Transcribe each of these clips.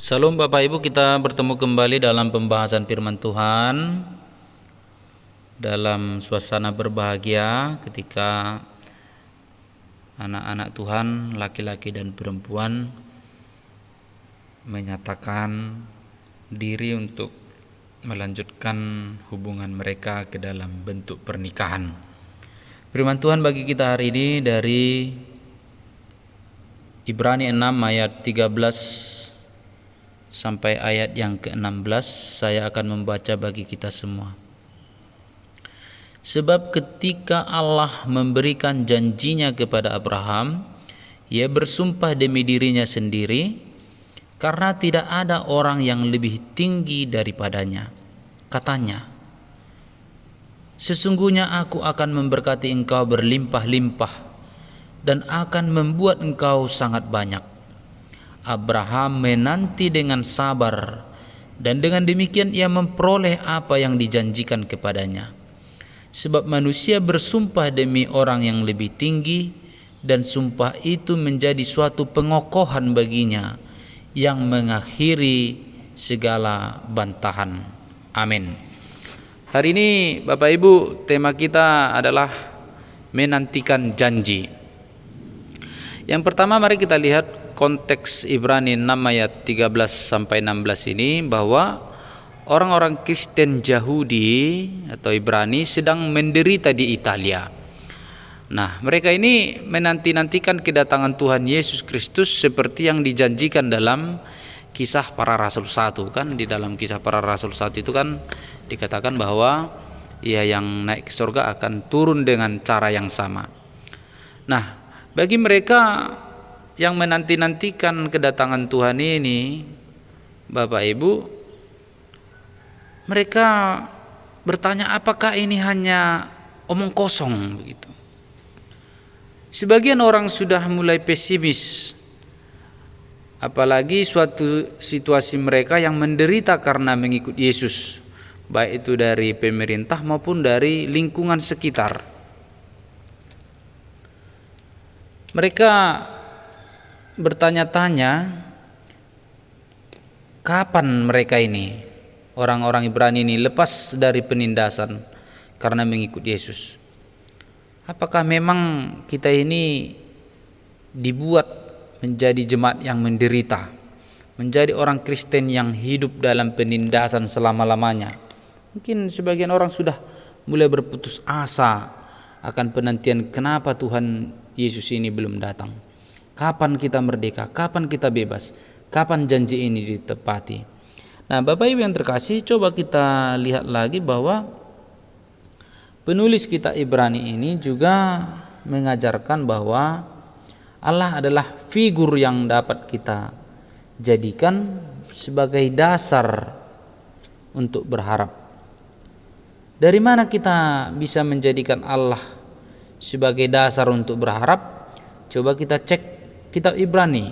Salam Bapak Ibu, kita bertemu kembali dalam pembahasan firman Tuhan dalam suasana berbahagia ketika anak-anak Tuhan, laki-laki dan perempuan menyatakan diri untuk melanjutkan hubungan mereka ke dalam bentuk pernikahan. Firman Tuhan bagi kita hari ini dari Ibrani 6 ayat 13 sampai ayat yang ke-16. Saya akan membaca bagi kita semua. Sebab ketika Allah memberikan janjinya kepada Abraham, ia bersumpah demi dirinya sendiri, karena tidak ada orang yang lebih tinggi daripadanya. Katanya, sesungguhnya aku akan memberkati engkau berlimpah-limpah dan akan membuat engkau sangat banyak. Abraham menanti dengan sabar, dan dengan demikian ia memperoleh apa yang dijanjikan kepadanya. Sebab manusia bersumpah demi orang yang lebih tinggi, dan sumpah itu menjadi suatu pengokohan baginya yang mengakhiri segala bantahan. Amin. Hari ini Bapak Ibu, tema kita adalah menantikan janji. Yang pertama, mari kita lihat konteks Ibrani 6 ayat 13 sampai 16 ini, bahwa orang-orang Kristen Yahudi atau Ibrani sedang menderita di Italia. Nah, mereka ini menanti-nantikan kedatangan Tuhan Yesus Kristus seperti yang dijanjikan dalam Kisah Para Rasul 1, kan. Di dalam Kisah Para Rasul 1 itu kan dikatakan bahwa ia yang naik ke surga akan turun dengan cara yang sama. Nah, bagi mereka yang menanti-nantikan kedatangan Tuhan ini, Bapak Ibu, mereka bertanya, apakah ini hanya omong kosong begitu? Sebagian orang sudah mulai pesimis, apalagi suatu situasi mereka yang menderita karena mengikut Yesus, baik itu dari pemerintah maupun dari lingkungan sekitar. Mereka bertanya-tanya, kapan mereka ini, orang-orang Ibrani ini, lepas dari penindasan karena mengikut Yesus? Apakah memang kita ini dibuat menjadi jemaat yang menderita, menjadi orang Kristen yang hidup dalam penindasan selama-lamanya? Mungkin sebagian orang sudah mulai berputus asa akan penantian, kenapa Tuhan Yesus ini belum datang? Kapan kita merdeka? Kapan kita bebas? Kapan janji ini ditepati? Nah, Bapak Ibu yang terkasih, coba kita lihat lagi bahwa penulis kitab Ibrani ini juga mengajarkan bahwa Allah adalah figur yang dapat kita jadikan sebagai dasar untuk berharap. Dari mana kita bisa menjadikan Allah sebagai dasar untuk berharap? Coba kita cek kitab Ibrani.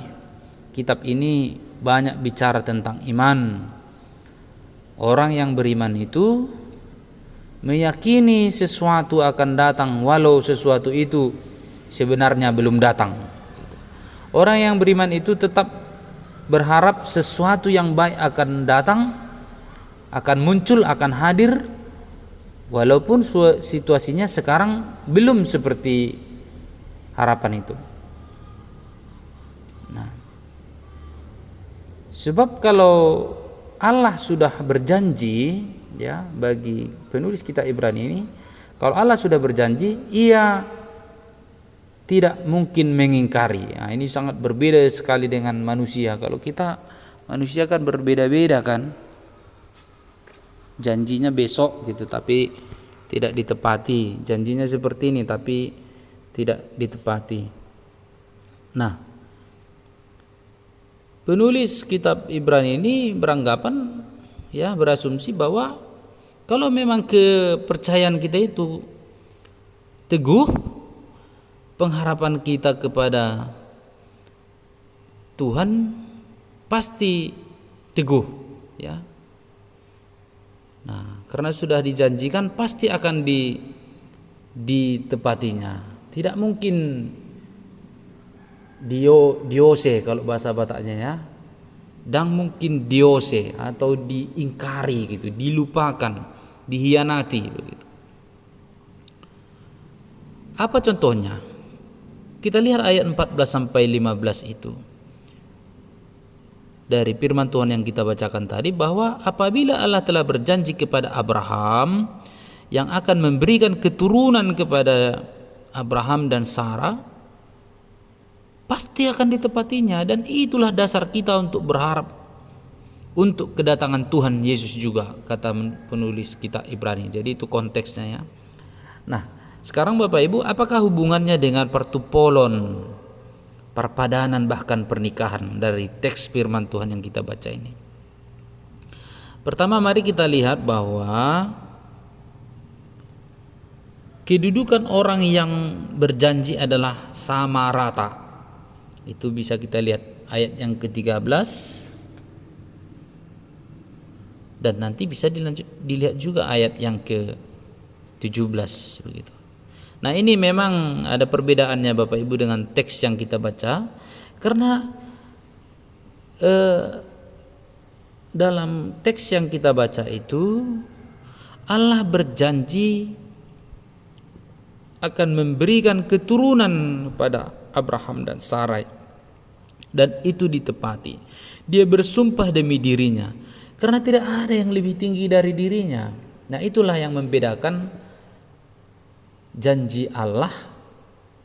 Kitab ini banyak bicara tentang iman. Orang yang beriman itu meyakini sesuatu akan datang walau sesuatu itu sebenarnya belum datang. Orang yang beriman itu tetap berharap sesuatu yang baik akan datang, akan muncul, akan hadir, walaupun situasinya sekarang belum seperti harapan itu. Nah, sebab kalau Allah sudah berjanji, ya, bagi penulis kitab Ibrani ini, kalau Allah sudah berjanji, ia tidak mungkin mengingkari. Nah, ini sangat berbeda sekali dengan manusia. Kalau kita manusia kan berbeda-beda kan, janjinya besok gitu tapi tidak ditepati, janjinya seperti ini tapi tidak ditepati. Nah, penulis kitab Ibrani ini beranggapan, ya, berasumsi bahwa kalau memang kepercayaan kita itu teguh, pengharapan kita kepada Tuhan pasti teguh, ya. Nah, karena sudah dijanjikan pasti akan ditepatinya. Tidak mungkin diose kalau bahasa Bataknya, ya. dan mungkin diose atau diingkari gitu, dilupakan, dihianati begitu. Apa contohnya? Kita lihat ayat 14 sampai 15 itu. Dari firman Tuhan yang kita bacakan tadi, bahwa apabila Allah telah berjanji kepada Abraham yang akan memberikan keturunan kepada Abraham dan Sarah, pasti akan ditepatinya. Dan itulah dasar kita untuk berharap untuk kedatangan Tuhan Yesus juga, kata penulis kitab Ibrani. Jadi itu konteksnya ya. Nah, sekarang Bapak Ibu, apakah hubungannya dengan pertupolon, perpadanan, bahkan pernikahan dari teks firman Tuhan yang kita baca ini? Pertama, mari kita lihat bahwa kedudukan orang yang berjanji adalah sama rata. Itu bisa kita lihat ayat yang ke-13 dan nanti bisa dilihat juga ayat yang ke-17 begitu. Nah, ini memang ada perbedaannya Bapak Ibu dengan teks yang kita baca, karena dalam teks yang kita baca itu Allah berjanji akan memberikan keturunan pada Abraham dan Sarai, dan itu ditepati. Dia bersumpah demi dirinya, karena tidak ada yang lebih tinggi dari dirinya. Nah, itulah yang membedakan janji Allah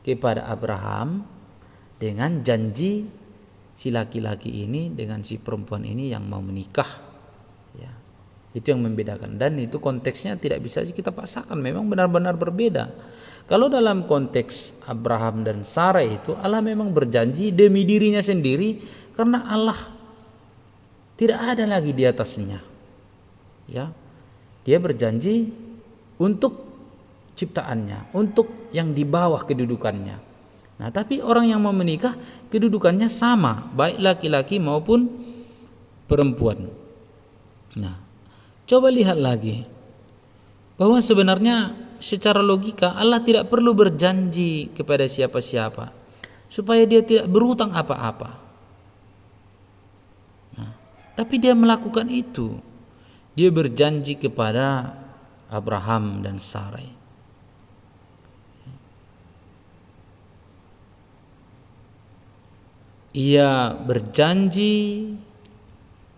kepada Abraham dengan janji si laki-laki ini dengan si perempuan ini yang mau menikah ya. Itu yang membedakan, dan itu konteksnya tidak bisa kita paksakan, memang benar-benar berbeda. Kalau dalam konteks Abraham dan Sarah itu, Allah memang berjanji demi dirinya sendiri, karena Allah tidak ada lagi di atasnya ya. Dia berjanji untuk ciptaannya, untuk yang di bawah kedudukannya. Nah, tapi orang yang mau menikah kedudukannya sama, baik laki-laki maupun perempuan. Nah, coba lihat lagi bahwa sebenarnya secara logika Allah tidak perlu berjanji kepada siapa-siapa supaya dia tidak berhutang apa-apa. Nah, tapi dia melakukan itu. Dia berjanji kepada Abraham dan Sarai. Ia berjanji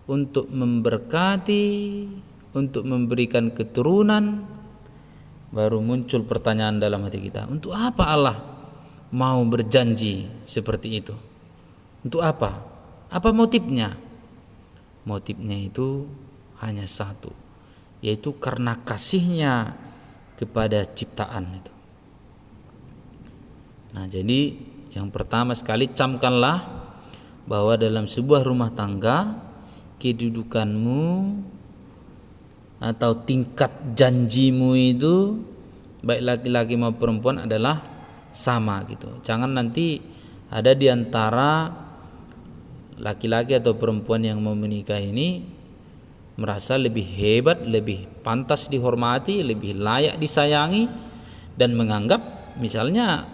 untuk memberkati, untuk memberikan keturunan. Baru muncul pertanyaan dalam hati kita, untuk apa Allah mau berjanji seperti itu? Untuk apa? Apa motifnya? Motifnya itu hanya satu, yaitu karena kasihnya kepada ciptaan itu. Nah, jadi yang pertama sekali, camkanlah bahwa dalam sebuah rumah tangga kedudukanmu atau tingkat janjimu itu baik laki-laki maupun perempuan adalah sama gitu. Jangan nanti ada di antara laki-laki atau perempuan yang mau menikah ini merasa lebih hebat, lebih pantas dihormati, lebih layak disayangi, dan menganggap misalnya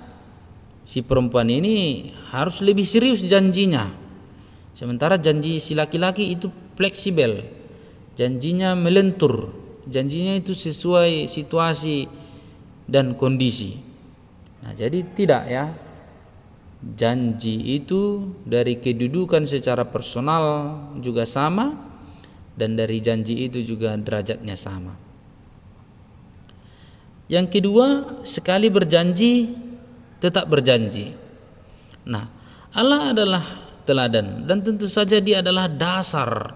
si perempuan ini harus lebih serius janjinya. Sementara janji si laki-laki itu fleksibel, janjinya melentur, janjinya itu sesuai situasi dan kondisi. Nah, jadi tidak ya, janji itu dari kedudukan secara personal juga sama, dan dari janji itu juga derajatnya sama. Yang kedua, sekali berjanji tetap berjanji. Nah, Allah adalah teladan, dan tentu saja Dia adalah dasar,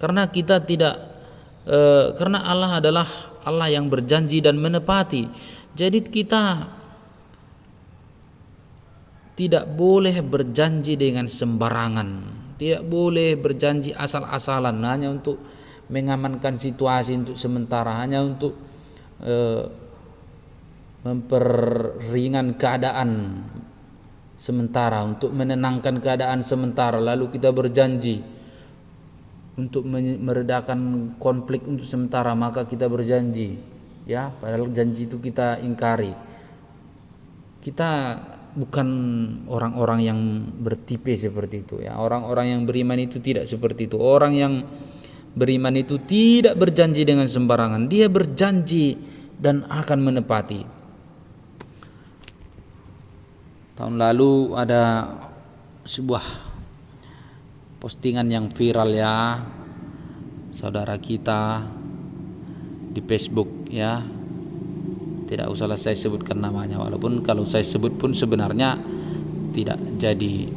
karena kita tidak karena Allah adalah Allah yang berjanji dan menepati. Jadi kita tidak boleh berjanji dengan sembarangan, tidak boleh berjanji asal-asalan hanya untuk mengamankan situasi untuk sementara, hanya untuk memperingan keadaan sementara, untuk menenangkan keadaan sementara, lalu kita berjanji untuk meredakan konflik untuk sementara, maka kita berjanji ya, padahal janji itu kita ingkari. Kita bukan orang-orang yang bertipe seperti itu ya. Orang-orang yang beriman itu tidak seperti itu. Orang yang beriman itu tidak berjanji dengan sembarangan. Dia berjanji dan akan menepati. Tahun lalu ada sebuah postingan yang viral ya, saudara kita di Facebook ya. Tidak usahlah saya sebutkan namanya, walaupun kalau saya sebut pun sebenarnya tidak jadi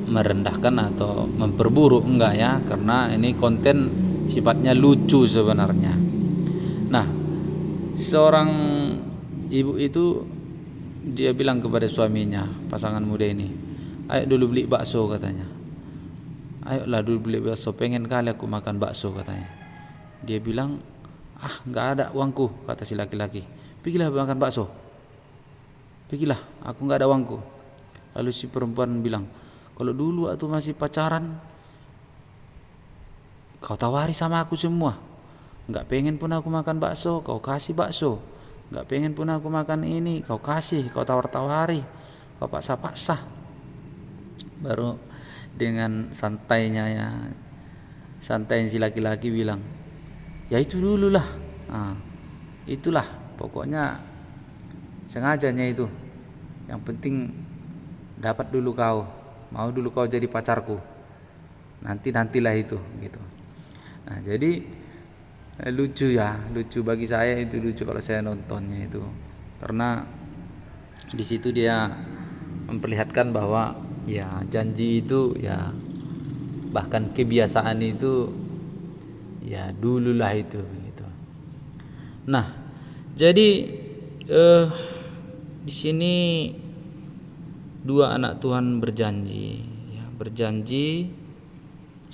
merendahkan atau memperburuk, enggak ya, karena ini konten sifatnya lucu sebenarnya. Nah, seorang ibu itu dia bilang kepada suaminya, pasangan muda ini, ayo dulu beli bakso katanya. Ayolah dulu beli bakso, pengen kali aku makan bakso katanya. Dia bilang, nggak ada uangku, kata si laki-laki. Pergilah makan bakso. Pergilah, aku nggak ada uangku. Lalu si perempuan bilang, kalau dulu aku masih pacaran, kau tawari sama aku semua. Nggak pengen pun aku makan bakso, kau kasih bakso. Nggak pengen pun aku makan ini, kau kasih, kau tawar-tawari, kau paksa-paksa. Baru dengan santainya ya, santai si laki-laki bilang, ya itu dulu lah, itulah pokoknya sengajanya itu. Yang penting dapat dulu kau, mau dulu kau jadi pacarku, nantilah itu gitu. Nah jadi lucu ya, lucu bagi saya itu lucu kalau saya nontonnya itu, karena di situ dia memperlihatkan bahwa ya janji itu ya, bahkan kebiasaan itu ya dululah itu begitu. Nah, jadi di sini dua anak Tuhan berjanji, ya, berjanji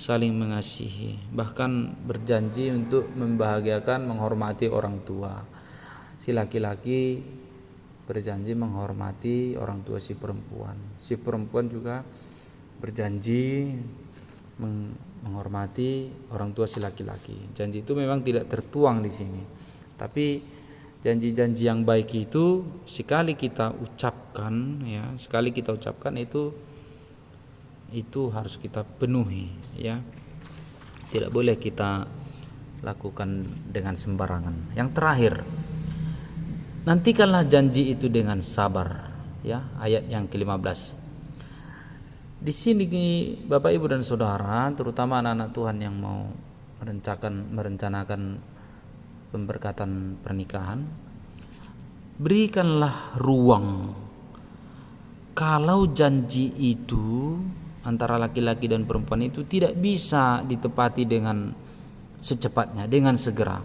saling mengasihi, bahkan berjanji untuk membahagiakan, menghormati orang tua. Si laki-laki berjanji menghormati orang tua si perempuan. Si perempuan juga berjanji menghormati orang tua si laki-laki. Janji itu memang tidak tertuang di sini, tapi janji-janji yang baik itu sekali kita ucapkan ya, sekali kita ucapkan itu harus kita penuhi ya. Tidak boleh kita lakukan dengan sembarangan. Yang terakhir, nantikanlah janji itu dengan sabar ya, ayat yang ke-15. Di sini Bapak Ibu dan Saudara, terutama anak-anak Tuhan yang mau merencanakan pemberkatan pernikahan, berikanlah ruang. Kalau janji itu antara laki-laki dan perempuan itu tidak bisa ditepati dengan secepatnya, dengan segera.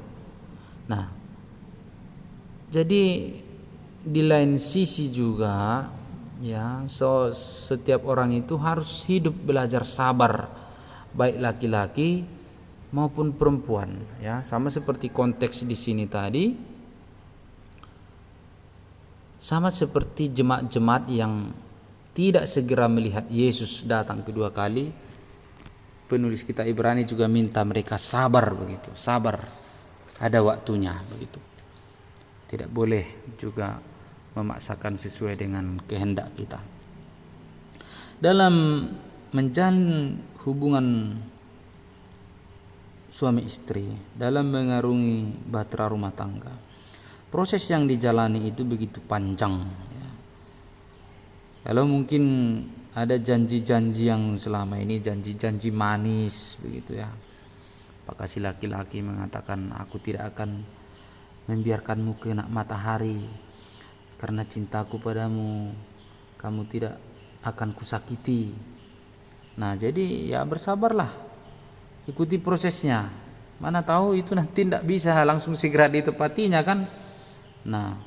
Nah, jadi di lain sisi juga ya, setiap orang itu harus hidup belajar sabar, baik laki-laki maupun perempuan ya. Sama seperti konteks di sini tadi, sama seperti jemaat-jemaat yang tidak segera melihat Yesus datang kedua kali. Penulis kitab Ibrani juga minta mereka sabar begitu, sabar, ada waktunya begitu. Tidak boleh juga memaksakan sesuai dengan kehendak kita. Dalam menjalin hubungan suami istri, dalam mengarungi bahtera rumah tangga, proses yang dijalani itu begitu panjang ya. Kalau mungkin ada janji-janji yang selama ini janji-janji manis begitu ya, apakah si laki-laki mengatakan, aku tidak akan membiarkanmu kena matahari karena cintaku padamu, kamu tidak akan kusakiti. Nah jadi ya bersabarlah, ikuti prosesnya. Mana tahu itu nanti tidak bisa langsung segera ditepatinya kan. Nah,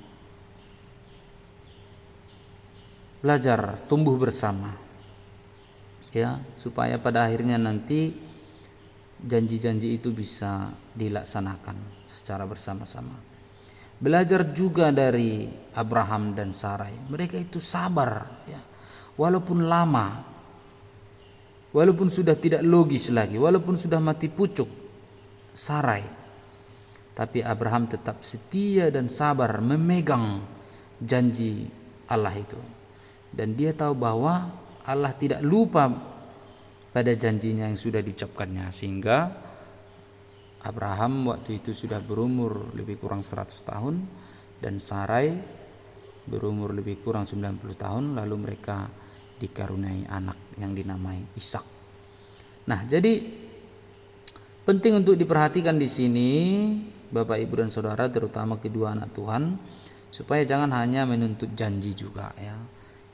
belajar tumbuh bersama ya, supaya pada akhirnya nanti janji-janji itu bisa dilaksanakan secara bersama-sama. Belajar juga dari Abraham dan Sarai, mereka itu sabar ya, walaupun lama, walaupun sudah tidak logis lagi, walaupun sudah mati pucuk Sarai, tapi Abraham tetap setia dan sabar memegang janji Allah itu. Dan dia tahu bahwa Allah tidak lupa pada janjinya yang sudah diucapkannya, sehingga Abraham waktu itu sudah berumur lebih kurang 100 tahun dan Sarai berumur lebih kurang 90 tahun, lalu mereka dikaruniai anak yang dinamai Ishak. Nah, jadi penting untuk diperhatikan di sini Bapak Ibu dan Saudara, terutama kedua anak Tuhan, supaya jangan hanya menuntut janji juga ya.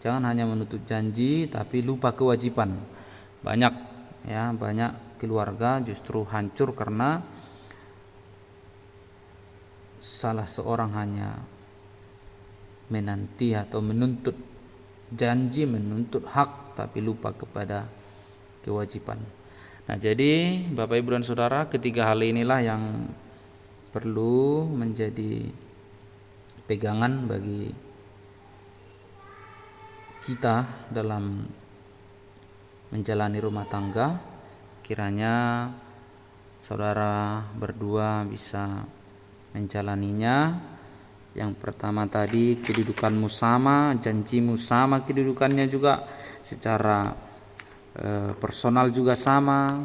Jangan hanya menuntut janji tapi lupa kewajiban. Banyak keluarga justru hancur karena salah seorang hanya menanti atau menuntut janji, menuntut hak, tapi lupa kepada kewajiban. Nah, jadi Bapak Ibu dan Saudara, ketiga hal inilah yang perlu menjadi pegangan bagi kita dalam menjalani rumah tangga. Kiranya saudara berdua bisa menjalaninya. Yang pertama tadi, kedudukanmu sama, janjimu sama, kedudukannya juga secara personal juga sama.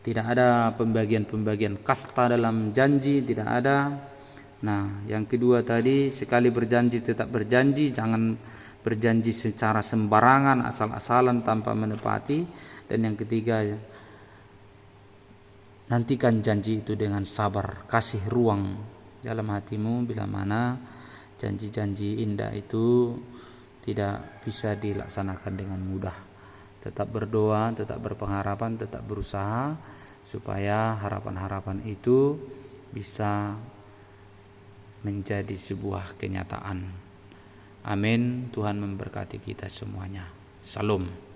Tidak ada pembagian kasta dalam janji, tidak ada. Nah, yang kedua tadi, sekali berjanji tetap berjanji, jangan berjanji secara sembarangan, asal-asalan tanpa menepati. Dan yang ketiga, nantikan janji itu dengan sabar, kasih ruang dalam hatimu bila mana janji-janji indah itu tidak bisa dilaksanakan dengan mudah. Tetap berdoa, tetap berpengharapan, tetap berusaha supaya harapan-harapan itu bisa menjadi sebuah kenyataan. Amin. Tuhan memberkati kita semuanya. Salam.